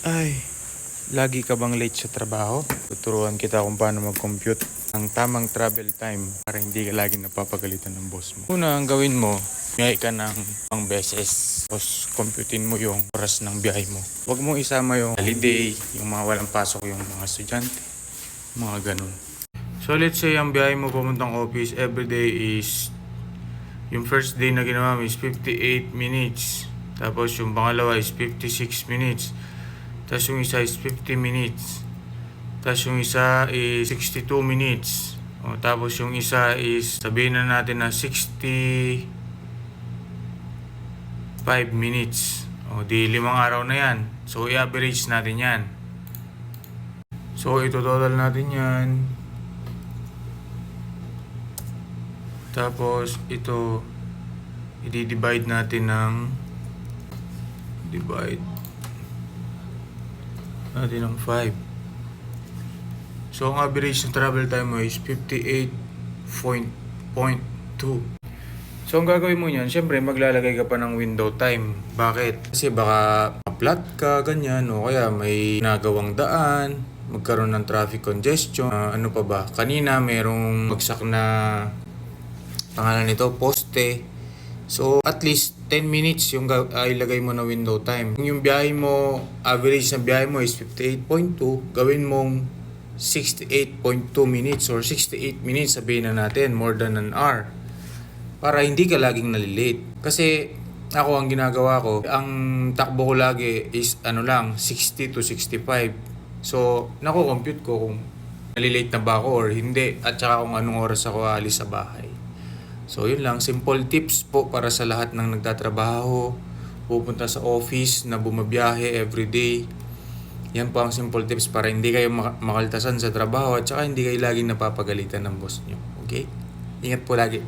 Ay, lagi ka bang late sa trabaho? Tuturuan kita kung paano mag-compute ang tamang travel time para hindi ka lagi napapagalitan ng boss mo. Una, ang gawin mo, biyay ka ng pang beses. Tapos, computein mo yung oras ng biyahe mo. Huwag mong isama yung holiday, yung mga walang pasok, yung mga estudyante, mga ganun. So, let's say ang biyahe mo papuntang office everyday is yung first day na ginawa mo is 58 minutes. Tapos yung pangalawa is 56 minutes. Tapos yung isa is 50 minutes. Tapos yung isa is 62 minutes. Tapos yung isa is sabihin na natin na 65 minutes. Di 5 araw na yan. So i-average natin yan. So ito total natin yan. Tapos ito i-divide natin ng divide natin ng 5. So ang average ng travel time mo is 58.2. So ang gagawin mo niyan, syempre maglalagay ka pa ng window time. Bakit? Kasi baka ma-flat ka, ganyan, o kaya may nagawang daan, magkaroon ng traffic congestion, ano pa ba? Kanina merong bagsak na pangalan nito, poste. So, at least 10 minutes yung ilagay mo na window time. Kung yung biyahe mo, average na biyahe mo is 58.2, gawin mong 68.2 minutes or 68 minutes, sabihin na natin, more than an hour. Para hindi ka laging nalilate. Kasi ako, ang ginagawa ko, ang takbo ko lagi is 60 to 65. So, nako-compute ko kung nalilate na ba ako or hindi, at saka kung anong oras ako alis sa bahay. So yun lang, simple tips po para sa lahat ng nagtatrabaho, pupunta sa office, na bumabiyahe everyday. Yan po ang simple tips para hindi kayo makaltasan sa trabaho at saka hindi kayo laging napapagalitan ng boss nyo. Okay? Ingat po lagi.